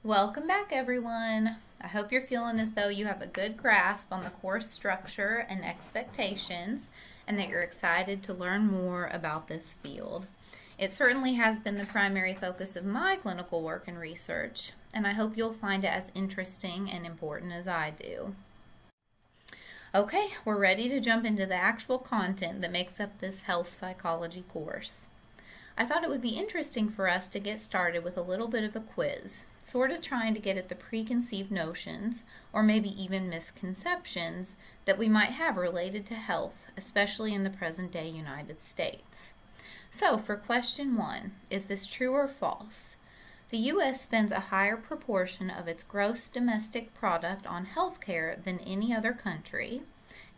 Welcome back, everyone. I hope you're feeling as though you have a good grasp on the course structure and expectations, and that you're excited to learn more about this field. It certainly has been the primary focus of my clinical work and research, and I hope you'll find it as interesting and important as I do. Okay, we're ready to jump into the actual content that makes up this health psychology course. I thought it would be interesting for us to get started with a little bit of a quiz, sort of trying to get at the preconceived notions, or maybe even misconceptions, that we might have related to health, especially in the present-day United States. So, for question 1, is this true or false? The U.S. spends a higher proportion of its gross domestic product on healthcare than any other country,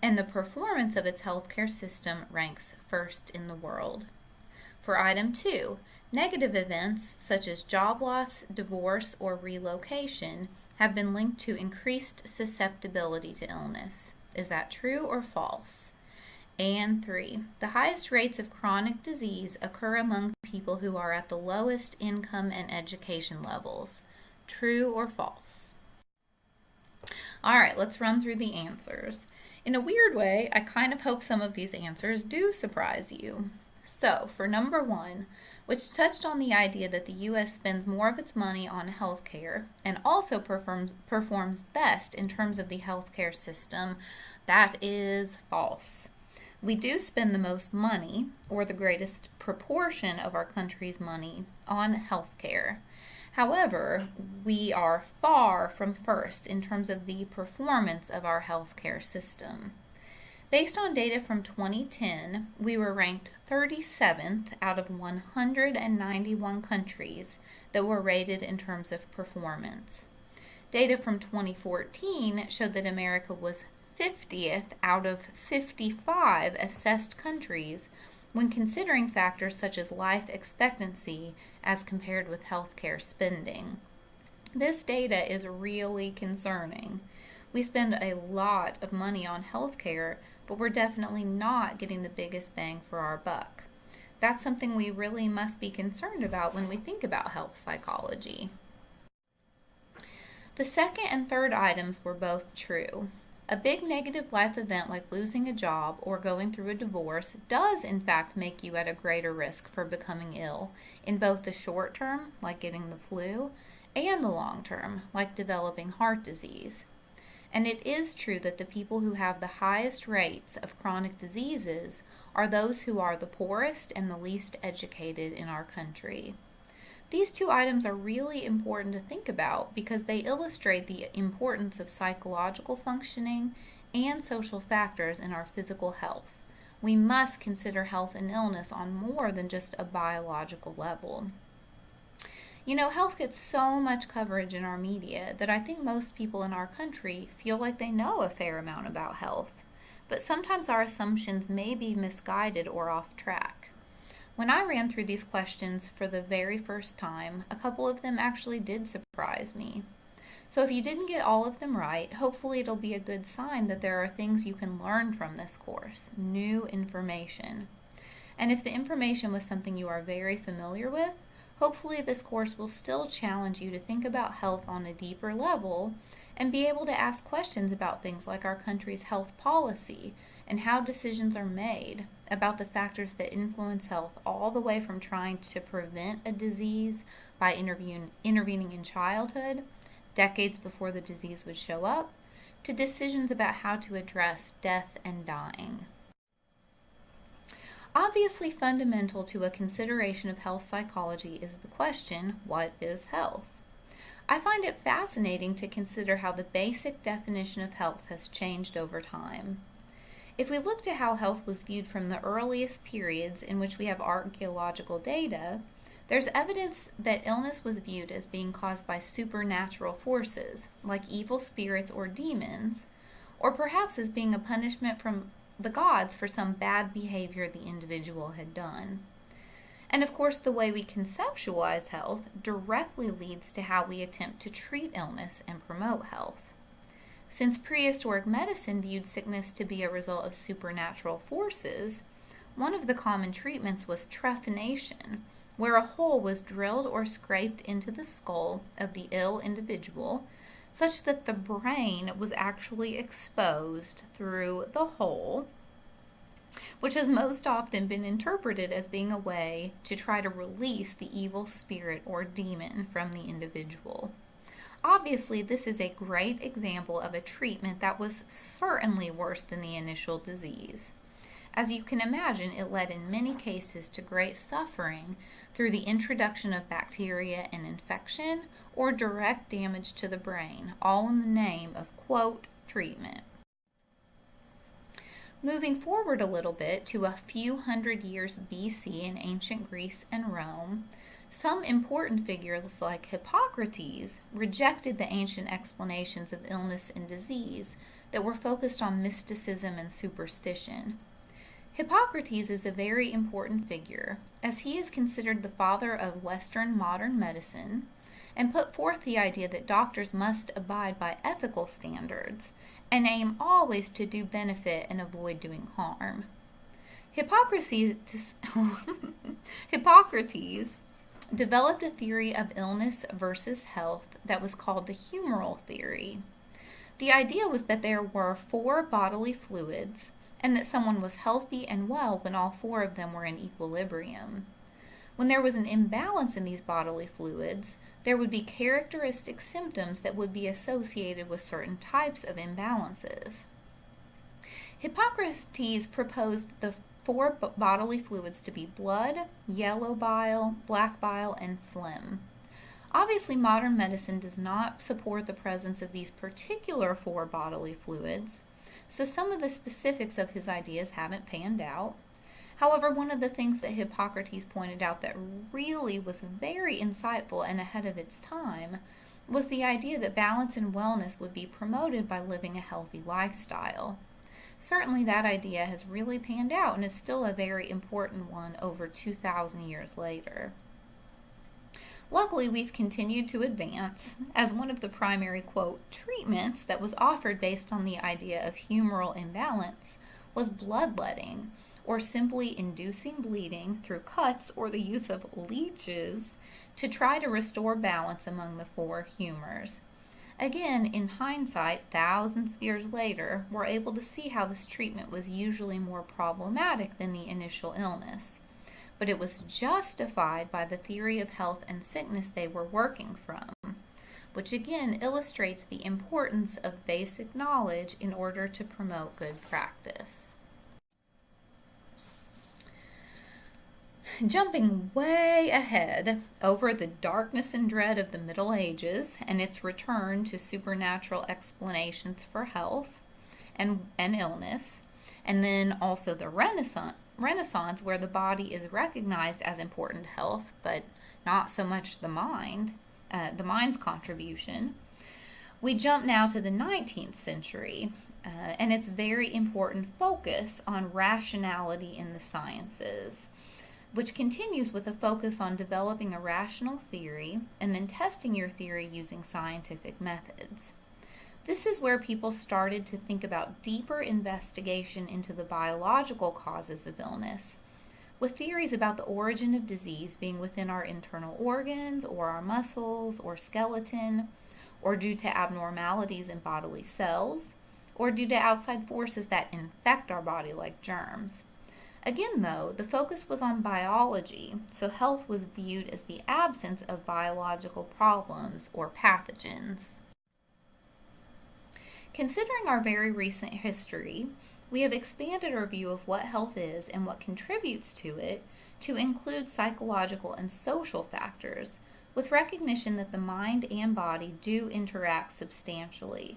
and the performance of its healthcare system ranks first in the world. For item 2, negative events such as job loss, divorce, or relocation have been linked to increased susceptibility to illness. Is that true or false? And 3, the highest rates of chronic disease occur among people who are at the lowest income and education levels. True or false? All right, let's run through the answers. In a weird way, I kind of hope some of these answers do surprise you. So, for number 1, which touched on the idea that the U.S. spends more of its money on healthcare and also performs best in terms of the healthcare system, that is false. We do spend the most money, or the greatest proportion of our country's money, on healthcare. However, we are far from first in terms of the performance of our healthcare system. Based on data from 2010, we were ranked 37th out of 191 countries that were rated in terms of performance. Data from 2014 showed that America was 50th out of 55 assessed countries when considering factors such as life expectancy as compared with healthcare spending. This data is really concerning. We spend a lot of money on healthcare, but we're definitely not getting the biggest bang for our buck. That's something we really must be concerned about when we think about health psychology. The second and third items were both true. A big negative life event like losing a job or going through a divorce does in fact make you at a greater risk for becoming ill in both the short term, like getting the flu, and the long term, like developing heart disease. And it is true that the people who have the highest rates of chronic diseases are those who are the poorest and the least educated in our country. These two items are really important to think about because they illustrate the importance of psychological functioning and social factors in our physical health. We must consider health and illness on more than just a biological level. You know, health gets so much coverage in our media that I think most people in our country feel like they know a fair amount about health. But sometimes our assumptions may be misguided or off track. When I ran through these questions for the very first time, a couple of them actually did surprise me. So if you didn't get all of them right, hopefully it'll be a good sign that there are things you can learn from this course, new information. And if the information was something you are very familiar with, hopefully this course will still challenge you to think about health on a deeper level and be able to ask questions about things like our country's health policy and how decisions are made, about the factors that influence health all the way from trying to prevent a disease by intervening in childhood, decades before the disease would show up, to decisions about how to address death and dying. Obviously fundamental to a consideration of health psychology is the question, what is health? I find it fascinating to consider how the basic definition of health has changed over time. If we look to how health was viewed from the earliest periods in which we have archaeological data, there's evidence that illness was viewed as being caused by supernatural forces, like evil spirits or demons, or perhaps as being a punishment from the gods for some bad behavior the individual had done. And of course, the way we conceptualize health directly leads to how we attempt to treat illness and promote health. Since prehistoric medicine viewed sickness to be a result of supernatural forces, one of the common treatments was trephination, where a hole was drilled or scraped into the skull of the ill individual, such that the brain was actually exposed through the hole, which has most often been interpreted as being a way to try to release the evil spirit or demon from the individual. Obviously, this is a great example of a treatment that was certainly worse than the initial disease. As you can imagine, it led in many cases to great suffering through the introduction of bacteria and infection or direct damage to the brain, all in the name of, quote, treatment. Moving forward a little bit to a few hundred years BC in ancient Greece and Rome, some important figures like Hippocrates rejected the ancient explanations of illness and disease that were focused on mysticism and superstition. Hippocrates is a very important figure, as he is considered the father of Western modern medicine, and put forth the idea that doctors must abide by ethical standards and aim always to do benefit and avoid doing harm. Hippocrates developed a theory of illness versus health that was called the humoral theory. The idea was that there were 4 bodily fluids, and that someone was healthy and well when all 4 of them were in equilibrium. When there was an imbalance in these bodily fluids, there would be characteristic symptoms that would be associated with certain types of imbalances. Hippocrates proposed the 4 bodily fluids to be blood, yellow bile, black bile, and phlegm. Obviously, modern medicine does not support the presence of these particular 4 bodily fluids, so some of the specifics of his ideas haven't panned out. However, one of the things that Hippocrates pointed out that really was very insightful and ahead of its time was the idea that balance and wellness would be promoted by living a healthy lifestyle. Certainly that idea has really panned out and is still a very important one over 2,000 years later. Luckily, we've continued to advance, as one of the primary, quote, treatments that was offered based on the idea of humoral imbalance was bloodletting, or simply inducing bleeding through cuts or the use of leeches to try to restore balance among the 4 humors. Again, in hindsight, thousands of years later, we're able to see how this treatment was usually more problematic than the initial illness. But it was justified by the theory of health and sickness they were working from, which again illustrates the importance of basic knowledge in order to promote good practice. Jumping way ahead over the darkness and dread of the Middle Ages and its return to supernatural explanations for health and illness, and then also the Renaissance, where the body is recognized as important health, but not so much the mind's contribution. We jump now to the 19th century and its very important focus on rationality in the sciences, which continues with a focus on developing a rational theory and then testing your theory using scientific methods. This is where people started to think about deeper investigation into the biological causes of illness, with theories about the origin of disease being within our internal organs or our muscles or skeleton, or due to abnormalities in bodily cells, or due to outside forces that infect our body like germs. Again, though, the focus was on biology, so health was viewed as the absence of biological problems or pathogens. Considering our very recent history, we have expanded our view of what health is and what contributes to it to include psychological and social factors, with recognition that the mind and body do interact substantially.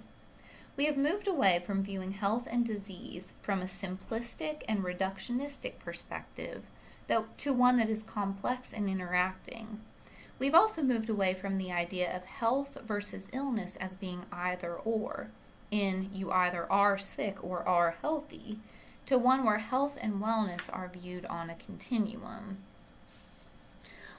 We have moved away from viewing health and disease from a simplistic and reductionistic perspective to one that is complex and interacting. We've also moved away from the idea of health versus illness as being either or, in you either are sick or are healthy, to one where health and wellness are viewed on a continuum.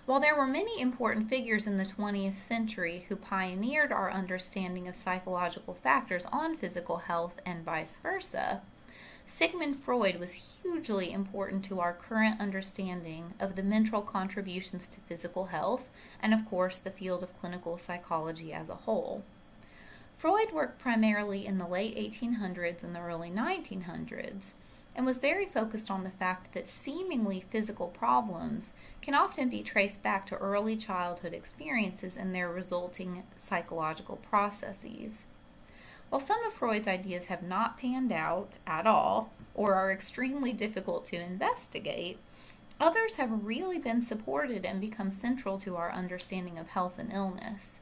While there were many important figures in the 20th century who pioneered our understanding of psychological factors on physical health and vice versa, Sigmund Freud was hugely important to our current understanding of the mental contributions to physical health and, of course, the field of clinical psychology as a whole. Freud worked primarily in the late 1800s and the early 1900s and was very focused on the fact that seemingly physical problems can often be traced back to early childhood experiences and their resulting psychological processes. While some of Freud's ideas have not panned out at all or are extremely difficult to investigate, others have really been supported and become central to our understanding of health and illness.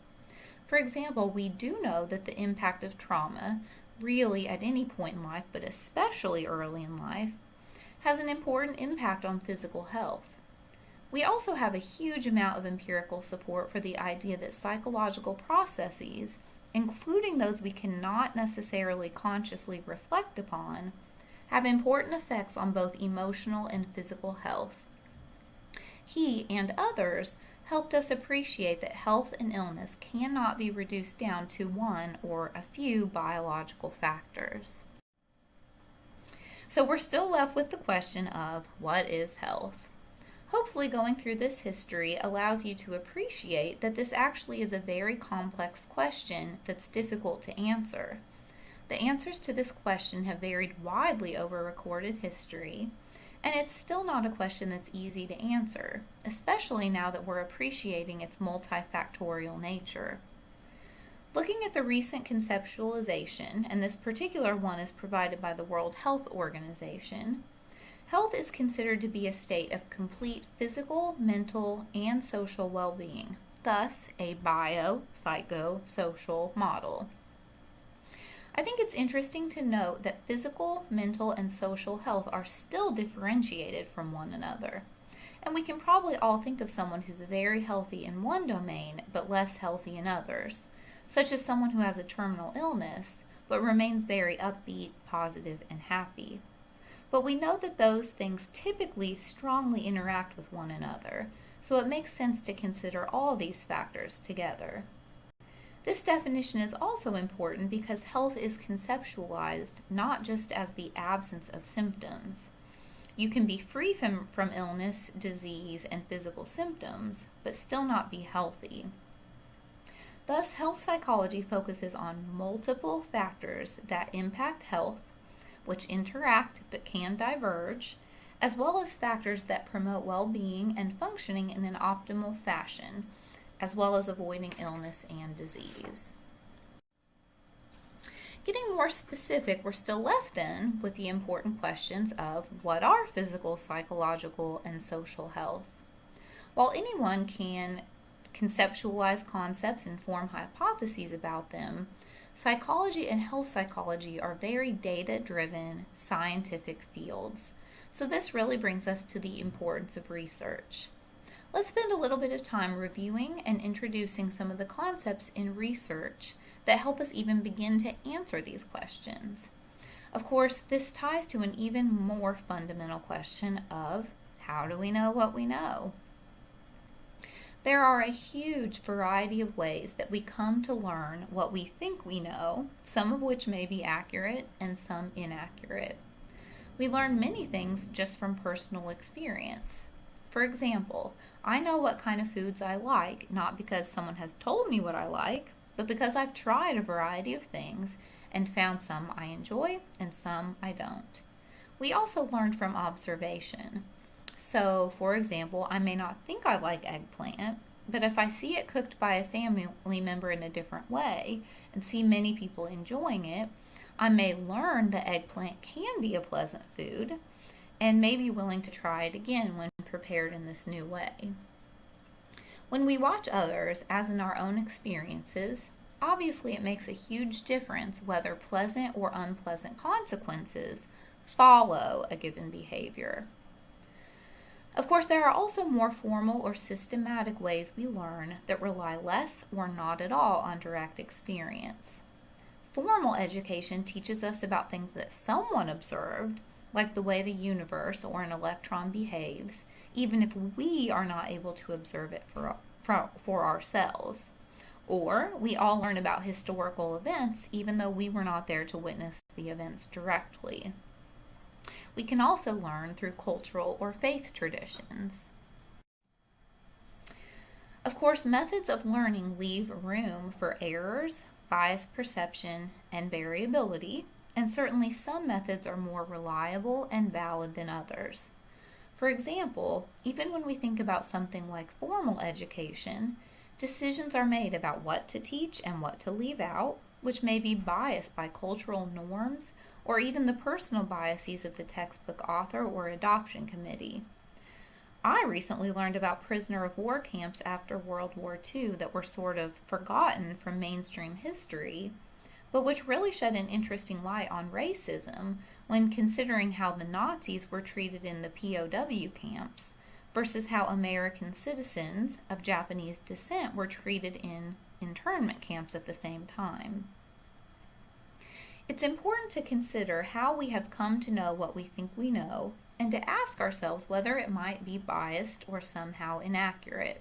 For example, we do know that the impact of trauma, really at any point in life, but especially early in life, has an important impact on physical health. We also have a huge amount of empirical support for the idea that psychological processes, including those we cannot necessarily consciously reflect upon, have important effects on both emotional and physical health. He and others helped us appreciate that health and illness cannot be reduced down to one or a few biological factors. So we're still left with the question of what is health? Hopefully going through this history allows you to appreciate that this actually is a very complex question that's difficult to answer. The answers to this question have varied widely over recorded history, and it's still not a question that's easy to answer, especially now that we're appreciating its multifactorial nature. Looking at the recent conceptualization, and this particular one is provided by the World Health Organization, health is considered to be a state of complete physical, mental, and social well-being, thus a bio-psycho-social model. I think it's interesting to note that physical, mental, and social health are still differentiated from one another. And we can probably all think of someone who's very healthy in one domain but less healthy in others, such as someone who has a terminal illness but remains very upbeat, positive, and happy. But we know that those things typically strongly interact with one another, so it makes sense to consider all these factors together. This definition is also important because health is conceptualized not just as the absence of symptoms. You can be free from illness, disease, and physical symptoms, but still not be healthy. Thus, health psychology focuses on multiple factors that impact health, which interact but can diverge, as well as factors that promote well-being and functioning in an optimal fashion, as well as avoiding illness and disease. Getting more specific, we're still left then with the important questions of what are physical, psychological, and social health? While anyone can conceptualize concepts and form hypotheses about them, psychology and health psychology are very data-driven, scientific fields. So this really brings us to the importance of research. Let's spend a little bit of time reviewing and introducing some of the concepts in research that help us even begin to answer these questions. Of course, this ties to an even more fundamental question of how do we know what we know? There are a huge variety of ways that we come to learn what we think we know, some of which may be accurate and some inaccurate. We learn many things just from personal experience. For example, I know what kind of foods I like, not because someone has told me what I like, but because I've tried a variety of things and found some I enjoy and some I don't. We also learn from observation. So, for example, I may not think I like eggplant, but if I see it cooked by a family member in a different way and see many people enjoying it, I may learn that eggplant can be a pleasant food and may be willing to try it again when prepared in this new way. When we watch others, as in our own experiences, obviously it makes a huge difference whether pleasant or unpleasant consequences follow a given behavior. Of course, there are also more formal or systematic ways we learn that rely less or not at all on direct experience. Formal education teaches us about things that someone observed, like the way the universe or an electron behaves, even if we are not able to observe it for ourselves. Or we all learn about historical events even though we were not there to witness the events directly. We can also learn through cultural or faith traditions. Of course, methods of learning leave room for errors, biased perception, and variability, and certainly some methods are more reliable and valid than others. For example, even when we think about something like formal education, decisions are made about what to teach and what to leave out, which may be biased by cultural norms or even the personal biases of the textbook author or adoption committee. I recently learned about prisoner of war camps after World War II that were sort of forgotten from mainstream history, but which really shed an interesting light on racism when considering how the Nazis were treated in the POW camps versus how American citizens of Japanese descent were treated in internment camps at the same time. It's important to consider how we have come to know what we think we know and to ask ourselves whether it might be biased or somehow inaccurate.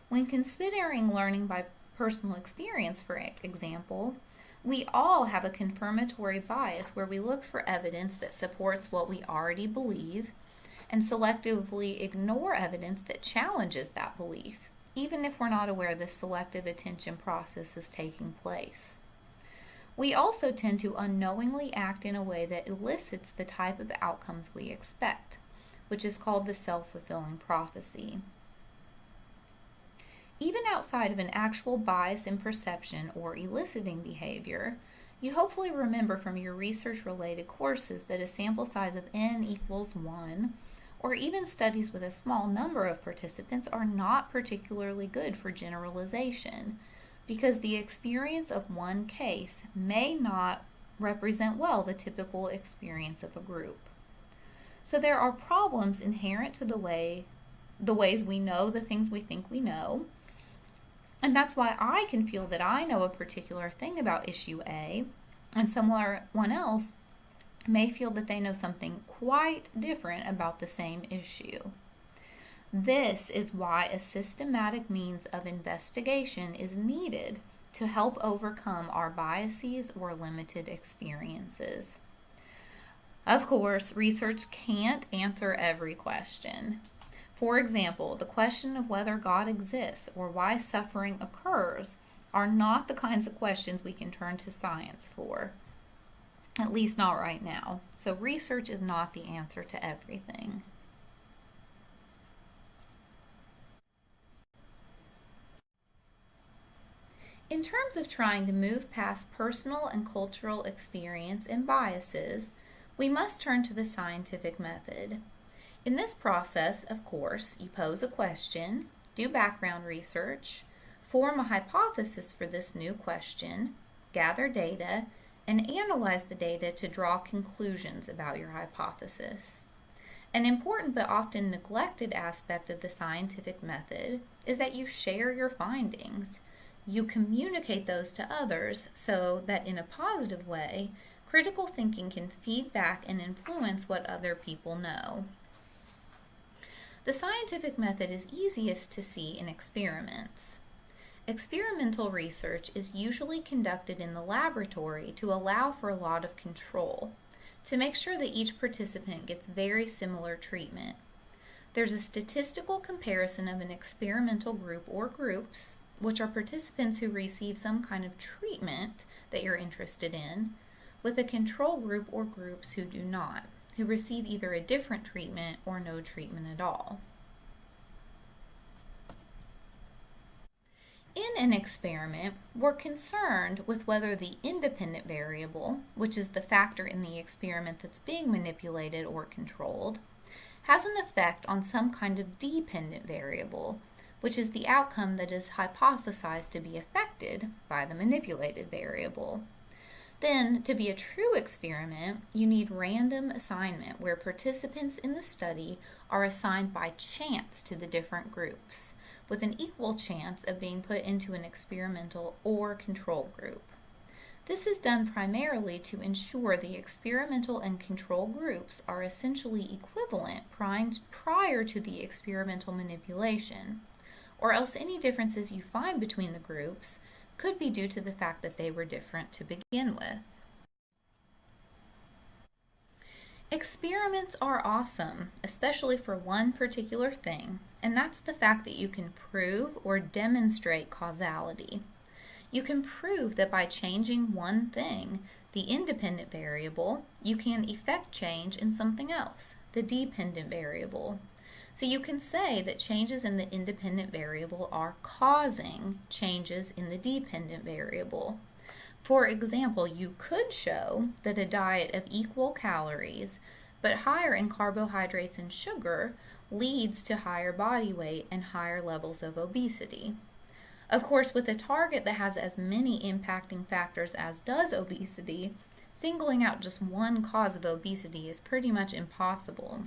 When considering learning by personal experience, for example, we all have a confirmatory bias where we look for evidence that supports what we already believe and selectively ignore evidence that challenges that belief, even if we're not aware this selective attention process is taking place. We also tend to unknowingly act in a way that elicits the type of outcomes we expect, which is called the self-fulfilling prophecy. Even outside of an actual bias in perception or eliciting behavior, you hopefully remember from your research-related courses that a sample size of n equals 1, or even studies with a small number of participants, are not particularly good for generalization, because the experience of one case may not represent well the typical experience of a group. So there are problems inherent to the ways we know the things we think we know, and that's why I can feel that I know a particular thing about issue A, and someone else may feel that they know something quite different about the same issue. This is why a systematic means of investigation is needed to help overcome our biases or limited experiences. Of course, research can't answer every question. For example, the question of whether God exists or why suffering occurs are not the kinds of questions we can turn to science for, at least not right now. So research is not the answer to everything. In terms of trying to move past personal and cultural experience and biases, we must turn to the scientific method. In this process, of course, you pose a question, do background research, form a hypothesis for this new question, gather data, and analyze the data to draw conclusions about your hypothesis. An important but often neglected aspect of the scientific method is that you share your findings. You communicate those to others so that in a positive way, critical thinking can feed back and influence what other people know. The scientific method is easiest to see in experiments. Experimental research is usually conducted in the laboratory to allow for a lot of control, to make sure that each participant gets very similar treatment. There's a statistical comparison of an experimental group or groups, which are participants who receive some kind of treatment that you're interested in, with a control group or groups who do not, who receive either a different treatment or no treatment at all. In an experiment, we're concerned with whether the independent variable, which is the factor in the experiment that's being manipulated or controlled, has an effect on some kind of dependent variable, which is the outcome that is hypothesized to be affected by the manipulated variable. Then, to be a true experiment, you need random assignment, where participants in the study are assigned by chance to the different groups, with an equal chance of being put into an experimental or control group. This is done primarily to ensure the experimental and control groups are essentially equivalent prior to the experimental manipulation, or else any differences you find between the groups could be due to the fact that they were different to begin with. Experiments are awesome, especially for one particular thing, and that's the fact that you can prove or demonstrate causality. You can prove that by changing one thing, the independent variable, you can effect change in something else, the dependent variable. So you can say that changes in the independent variable are causing changes in the dependent variable. For example, you could show that a diet of equal calories but higher in carbohydrates and sugar leads to higher body weight and higher levels of obesity. Of course, with a target that has as many impacting factors as does obesity, singling out just one cause of obesity is pretty much impossible.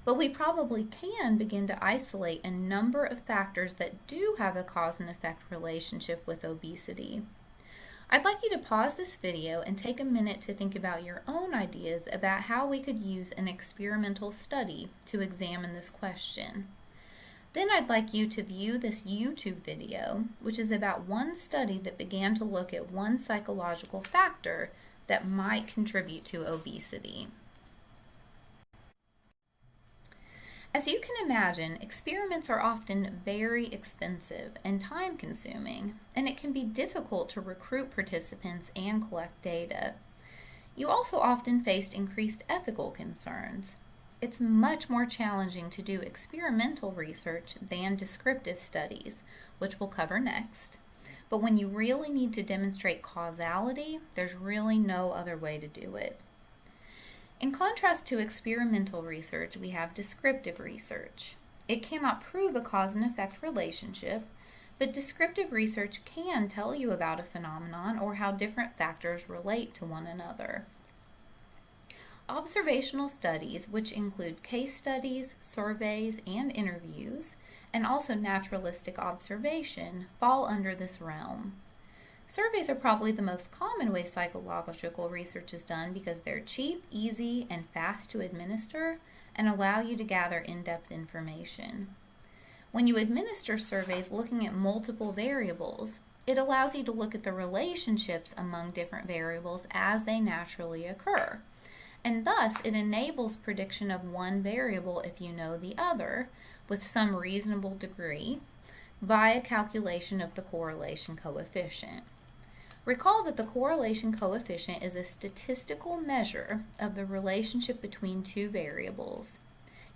But we probably can begin to isolate a number of factors that do have a cause and effect relationship with obesity. I'd like you to pause this video and take a minute to think about your own ideas about how we could use an experimental study to examine this question. Then I'd like you to view this YouTube video, which is about one study that began to look at one psychological factor that might contribute to obesity. As you can imagine, experiments are often very expensive and time-consuming, and it can be difficult to recruit participants and collect data. You also often face increased ethical concerns. It's much more challenging to do experimental research than descriptive studies, which we'll cover next. But when you really need to demonstrate causality, there's really no other way to do it. In contrast to experimental research, we have descriptive research. It cannot prove a cause and effect relationship, but descriptive research can tell you about a phenomenon or how different factors relate to one another. Observational studies, which include case studies, surveys, and interviews, and also naturalistic observation, fall under this realm. Surveys are probably the most common way psychological research is done because they're cheap, easy, and fast to administer and allow you to gather in-depth information. When you administer surveys looking at multiple variables, it allows you to look at the relationships among different variables as they naturally occur. And thus, it enables prediction of one variable if you know the other, with some reasonable degree, by a calculation of the correlation coefficient. Recall that the correlation coefficient is a statistical measure of the relationship between two variables.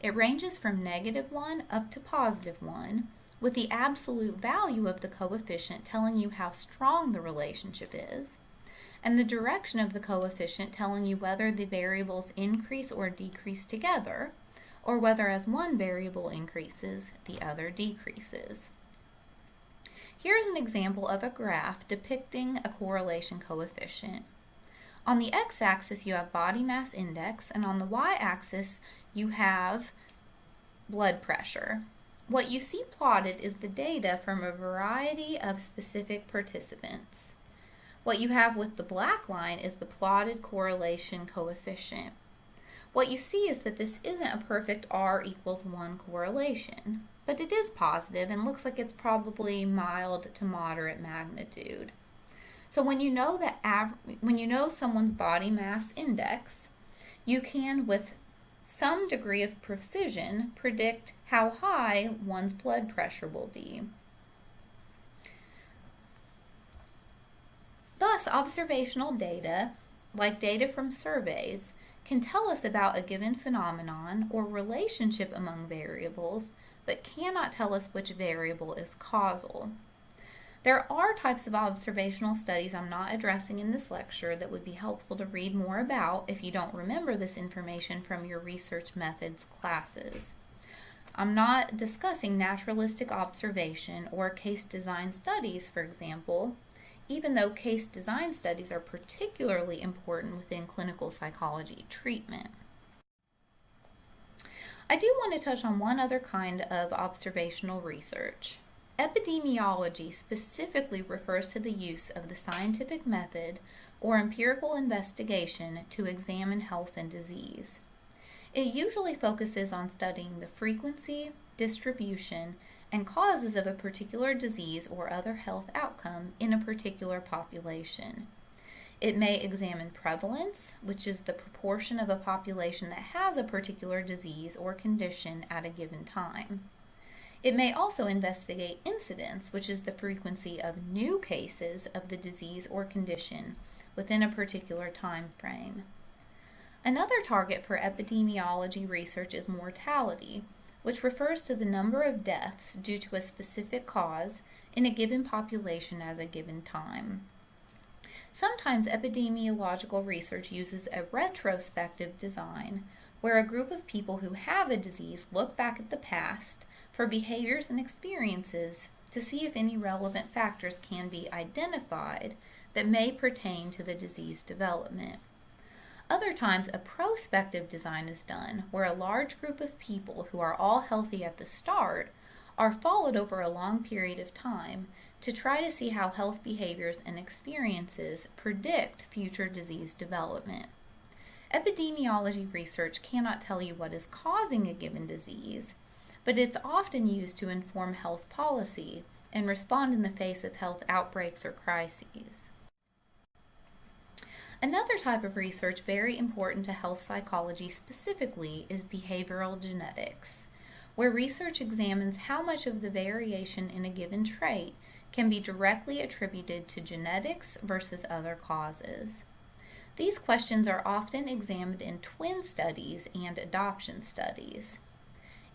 It ranges from -1 up to +1, with the absolute value of the coefficient telling you how strong the relationship is, and the direction of the coefficient telling you whether the variables increase or decrease together, or whether as one variable increases, the other decreases. Here is an example of a graph depicting a correlation coefficient. On the x-axis you have body mass index, and on the y-axis you have blood pressure. What you see plotted is the data from a variety of specific participants. What you have with the black line is the plotted correlation coefficient. What you see is that this isn't a perfect R=1 correlation, but it is positive and looks like it's probably mild to moderate magnitude. So when you know someone's body mass index, you can, with some degree of precision, predict how high one's blood pressure will be. Thus, observational data, like data from surveys, can tell us about a given phenomenon or relationship among variables, but cannot tell us which variable is causal. There are types of observational studies I'm not addressing in this lecture that would be helpful to read more about if you don't remember this information from your research methods classes. I'm not discussing naturalistic observation or case design studies, for example, even though case design studies are particularly important within clinical psychology treatment. I do want to touch on one other kind of observational research. Epidemiology specifically refers to the use of the scientific method or empirical investigation to examine health and disease. It usually focuses on studying the frequency, distribution, and causes of a particular disease or other health outcome in a particular population. It may examine prevalence, which is the proportion of a population that has a particular disease or condition at a given time. It may also investigate incidence, which is the frequency of new cases of the disease or condition within a particular time frame. Another target for epidemiology research is mortality, which refers to the number of deaths due to a specific cause in a given population at a given time. Sometimes epidemiological research uses a retrospective design, where a group of people who have a disease look back at the past for behaviors and experiences to see if any relevant factors can be identified that may pertain to the disease development. Other times, a prospective design is done, where a large group of people who are all healthy at the start are followed over a long period of time to try to see how health behaviors and experiences predict future disease development. Epidemiology research cannot tell you what is causing a given disease, but it's often used to inform health policy and respond in the face of health outbreaks or crises. Another type of research very important to health psychology specifically is behavioral genetics, where research examines how much of the variation in a given trait can be directly attributed to genetics versus other causes. These questions are often examined in twin studies and adoption studies.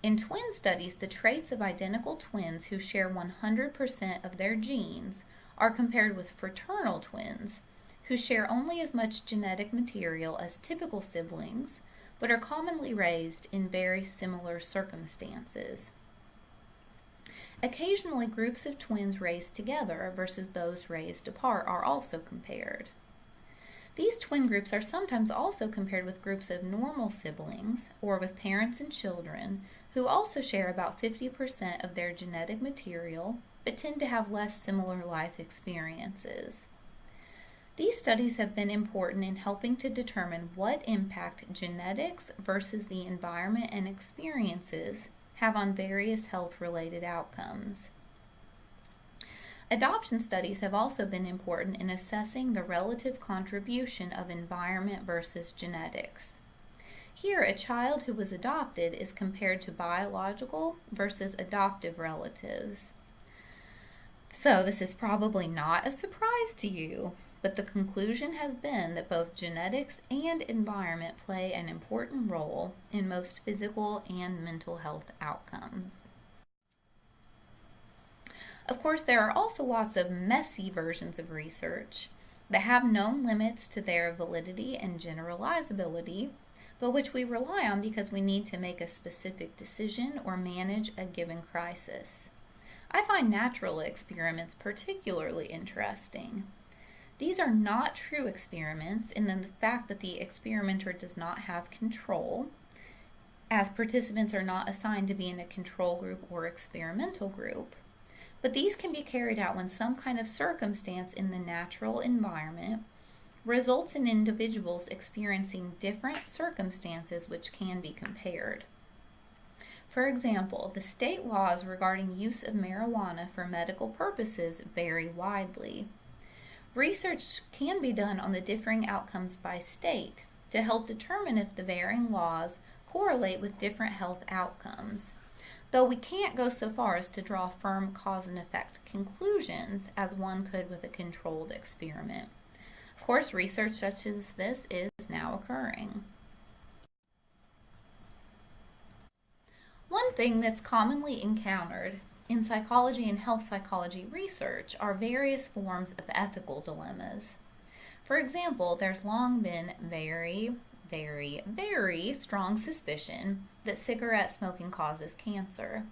In twin studies, the traits of identical twins who share 100% of their genes are compared with fraternal twins who share only as much genetic material as typical siblings, but are commonly raised in very similar circumstances. Occasionally, groups of twins raised together versus those raised apart are also compared. These twin groups are sometimes also compared with groups of normal siblings or with parents and children who also share about 50% of their genetic material but tend to have less similar life experiences. These studies have been important in helping to determine what impact genetics versus the environment and experiences have on various health-related outcomes. Adoption studies have also been important in assessing the relative contribution of environment versus genetics. Here, a child who was adopted is compared to biological versus adoptive relatives. So this is probably not a surprise to you, but the conclusion has been that both genetics and environment play an important role in most physical and mental health outcomes. Of course, there are also lots of messy versions of research that have known limits to their validity and generalizability, but which we rely on because we need to make a specific decision or manage a given crisis. I find natural experiments particularly interesting. These are not true experiments, and then the fact that the experimenter does not have control, as participants are not assigned to be in a control group or experimental group. But these can be carried out when some kind of circumstance in the natural environment results in individuals experiencing different circumstances which can be compared. For example, the state laws regarding use of marijuana for medical purposes vary widely. Research can be done on the differing outcomes by state to help determine if the varying laws correlate with different health outcomes, though we can't go so far as to draw firm cause and effect conclusions as one could with a controlled experiment. Of course, research such as this is now occurring. One thing that's commonly encountered in psychology and health psychology research are various forms of ethical dilemmas. For example, there's long been very strong suspicion that cigarette smoking causes cancer.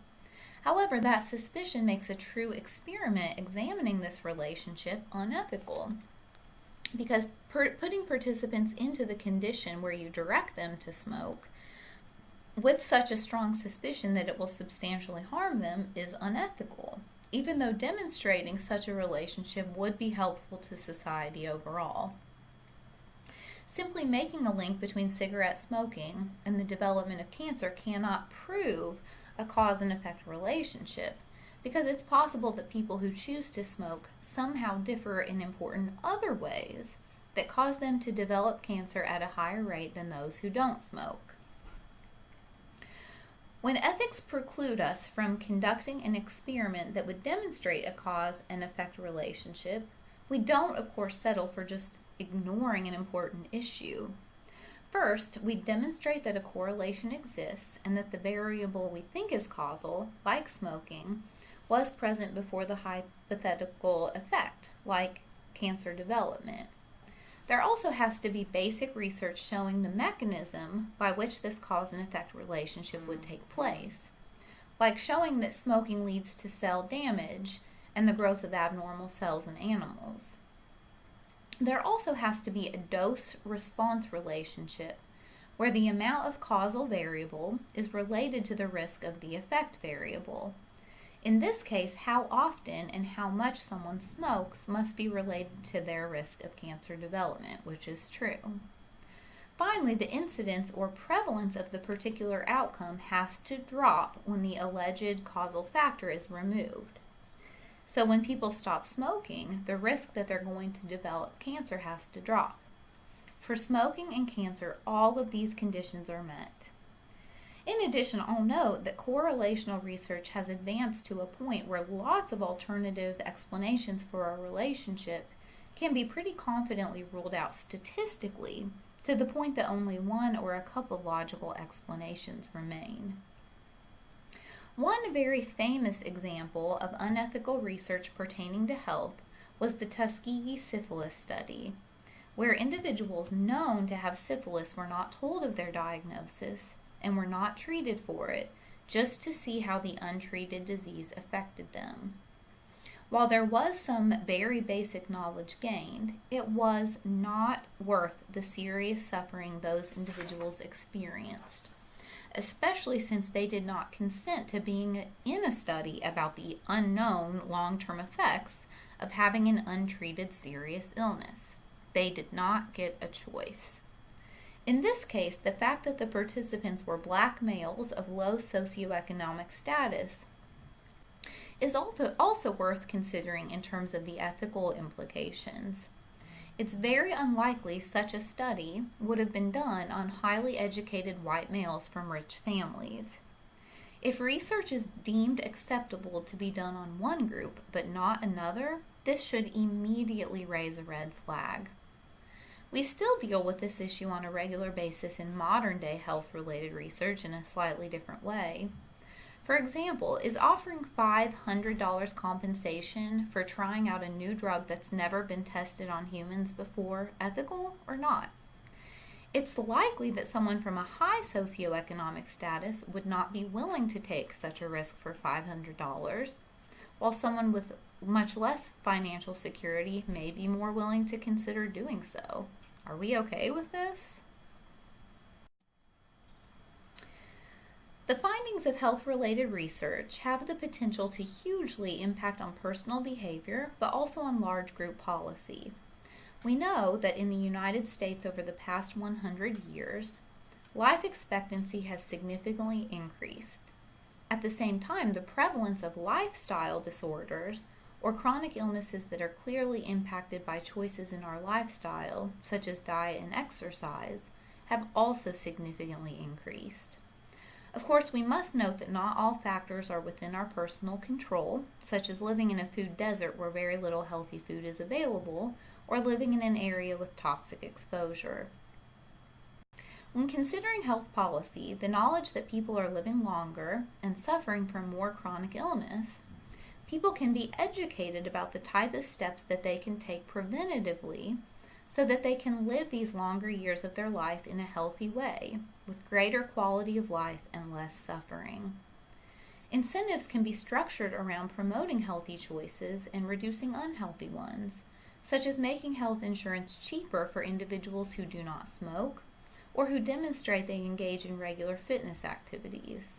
However, that suspicion makes a true experiment examining this relationship unethical, because putting participants into the condition where you direct them to smoke with such a strong suspicion that it will substantially harm them is unethical, even though demonstrating such a relationship would be helpful to society overall. Simply making a link between cigarette smoking and the development of cancer cannot prove a cause and effect relationship, because it's possible that people who choose to smoke somehow differ in important other ways that cause them to develop cancer at a higher rate than those who don't smoke. When ethics preclude us from conducting an experiment that would demonstrate a cause and effect relationship, we don't, of course, settle for just ignoring an important issue. First, we demonstrate that a correlation exists and that the variable we think is causal, like smoking, was present before the hypothetical effect, like cancer development. There also has to be basic research showing the mechanism by which this cause and effect relationship would take place, like showing that smoking leads to cell damage and the growth of abnormal cells in animals. There also has to be a dose-response relationship where the amount of causal variable is related to the risk of the effect variable. In this case, how often and how much someone smokes must be related to their risk of cancer development, which is true. Finally, the incidence or prevalence of the particular outcome has to drop when the alleged causal factor is removed. So when people stop smoking, the risk that they're going to develop cancer has to drop. For smoking and cancer, all of these conditions are met. In addition, I'll note that correlational research has advanced to a point where lots of alternative explanations for a relationship can be pretty confidently ruled out statistically, to the point that only one or a couple logical explanations remain. One very famous example of unethical research pertaining to health was the Tuskegee syphilis study, where individuals known to have syphilis were not told of their diagnosis and were not treated for it, just to see how the untreated disease affected them. While there was some very basic knowledge gained, it was not worth the serious suffering those individuals experienced, especially since they did not consent to being in a study about the unknown long-term effects of having an untreated serious illness. They did not get a choice. In this case, the fact that the participants were black males of low socioeconomic status is also worth considering in terms of the ethical implications. It's very unlikely such a study would have been done on highly educated white males from rich families. If research is deemed acceptable to be done on one group but not another, this should immediately raise a red flag. We still deal with this issue on a regular basis in modern-day health-related research in a slightly different way. For example, is offering $500 compensation for trying out a new drug that's never been tested on humans before ethical or not? It's likely that someone from a high socioeconomic status would not be willing to take such a risk for $500, while someone with much less financial security may be more willing to consider doing so. Are we okay with this? The findings of health-related research have the potential to hugely impact on personal behavior, but also on large group policy. We know that in the United States over the past 100 years, life expectancy has significantly increased. At the same time, the prevalence of lifestyle disorders or chronic illnesses that are clearly impacted by choices in our lifestyle, such as diet and exercise, have also significantly increased. Of course, we must note that not all factors are within our personal control, such as living in a food desert where very little healthy food is available, or living in an area with toxic exposure. When considering health policy, the knowledge that people are living longer and suffering from more chronic illness, people can be educated about the type of steps that they can take preventatively so that they can live these longer years of their life in a healthy way, with greater quality of life and less suffering. Incentives can be structured around promoting healthy choices and reducing unhealthy ones, such as making health insurance cheaper for individuals who do not smoke or who demonstrate they engage in regular fitness activities.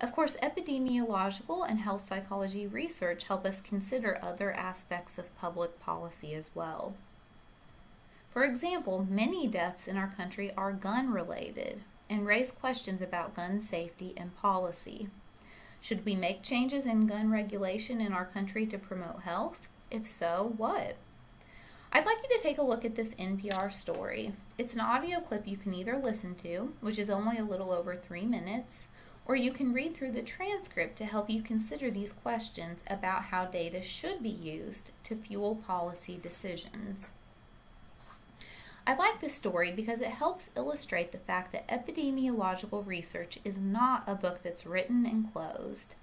Of course, epidemiological and health psychology research help us consider other aspects of public policy as well. For example, many deaths in our country are gun-related and raise questions about gun safety and policy. Should we make changes in gun regulation in our country to promote health? If so, what? I'd like you to take a look at this NPR story. It's an audio clip you can either listen to, which is only a little over 3 minutes, or you can read through the transcript to help you consider these questions about how data should be used to fuel policy decisions. I like this story because it helps illustrate the fact that epidemiological research is not a book that's written and closed.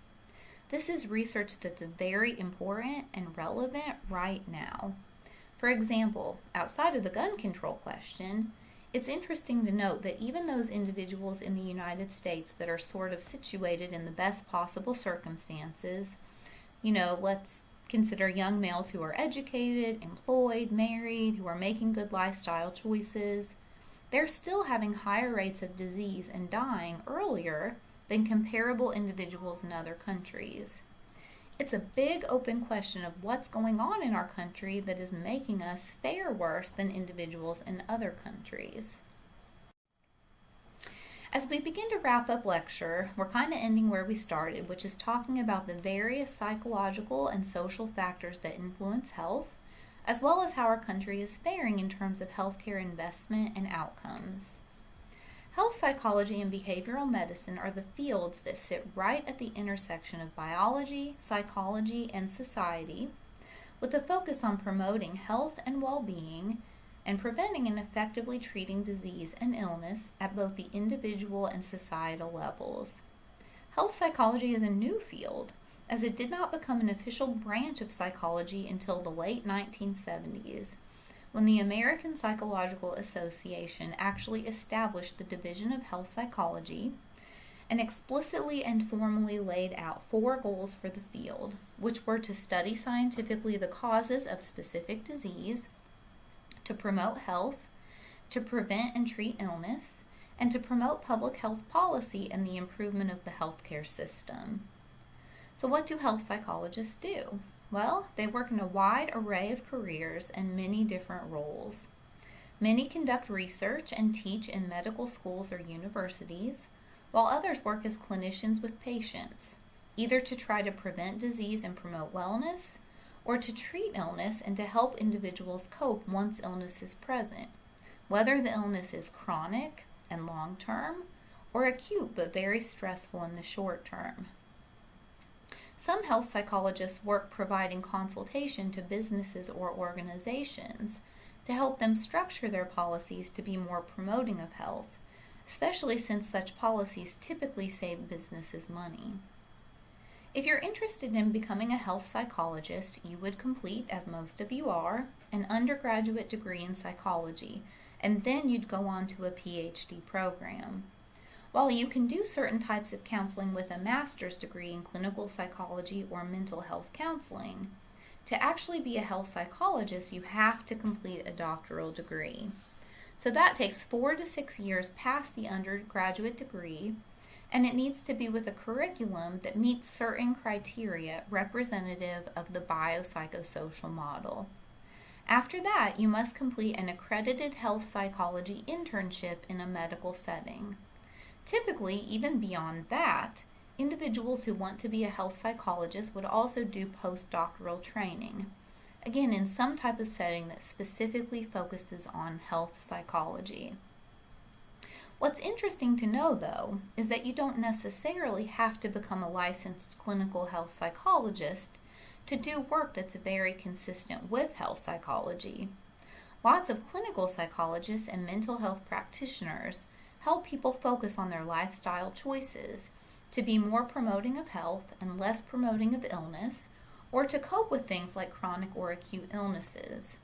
This is research that's very important and relevant right now. For example, outside of the gun control question, it's interesting to note that even those individuals in the United States that are sort of situated in the best possible circumstances, let's consider young males who are educated, employed, married, who are making good lifestyle choices, they're still having higher rates of disease and dying earlier than comparable individuals in other countries. It's a big open question of what's going on in our country that is making us fare worse than individuals in other countries. As we begin to wrap up lecture, we're kind of ending where we started, which is talking about the various psychological and social factors that influence health, as well as how our country is faring in terms of healthcare investment and outcomes. Health psychology and behavioral medicine are the fields that sit right at the intersection of biology, psychology, and society, with a focus on promoting health and well-being and preventing and effectively treating disease and illness at both the individual and societal levels. Health psychology is a new field, as it did not become an official branch of psychology until the late 1970s. When the American Psychological Association actually established the Division of Health Psychology and explicitly and formally laid out 4 goals for the field, which were to study scientifically the causes of specific disease, to promote health, to prevent and treat illness, and to promote public health policy and the improvement of the healthcare system. So what do health psychologists do? Well, they work in a wide array of careers and many different roles. Many conduct research and teach in medical schools or universities, while others work as clinicians with patients, either to try to prevent disease and promote wellness, or to treat illness and to help individuals cope once illness is present, whether the illness is chronic and long-term, or acute but very stressful in the short term. Some health psychologists work providing consultation to businesses or organizations to help them structure their policies to be more promoting of health, especially since such policies typically save businesses money. If you're interested in becoming a health psychologist, you would complete, as most of you are, an undergraduate degree in psychology, and then you'd go on to a PhD program. While you can do certain types of counseling with a master's degree in clinical psychology or mental health counseling, to actually be a health psychologist, you have to complete a doctoral degree. So that takes 4 to 6 years past the undergraduate degree, and it needs to be with a curriculum that meets certain criteria representative of the biopsychosocial model. After that, you must complete an accredited health psychology internship in a medical setting. Typically, even beyond that, individuals who want to be a health psychologist would also do postdoctoral training, again in some type of setting that specifically focuses on health psychology. What's interesting to know, though, is that you don't necessarily have to become a licensed clinical health psychologist to do work that's very consistent with health psychology. Lots of clinical psychologists and mental health practitioners help people focus on their lifestyle choices to be more promoting of health and less promoting of illness, or to cope with things like chronic or acute illnesses.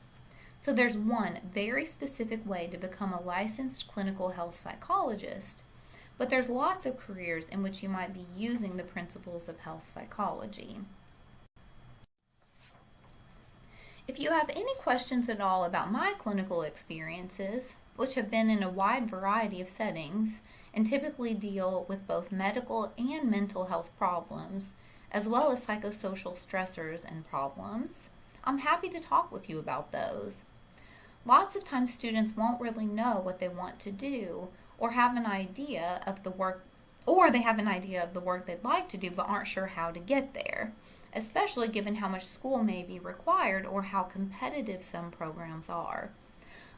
So there's one very specific way to become a licensed clinical health psychologist, but there's lots of careers in which you might be using the principles of health psychology. If you have any questions at all about my clinical experiences, which have been in a wide variety of settings and typically deal with both medical and mental health problems, as well as psychosocial stressors and problems, I'm happy to talk with you about those. Lots of times students won't really know what they want to do or have an idea of the work, or they have an idea of the work they'd like to do but aren't sure how to get there, especially given how much school may be required or how competitive some programs are.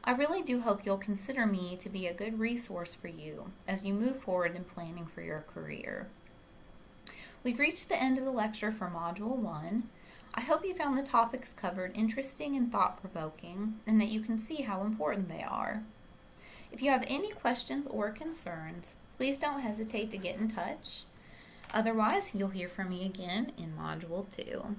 I really do hope you'll consider me to be a good resource for you as you move forward in planning for your career. We've reached the end of the lecture for Module 1. I hope you found the topics covered interesting and thought-provoking, and that you can see how important they are. If you have any questions or concerns, please don't hesitate to get in touch. Otherwise, you'll hear from me again in Module 2.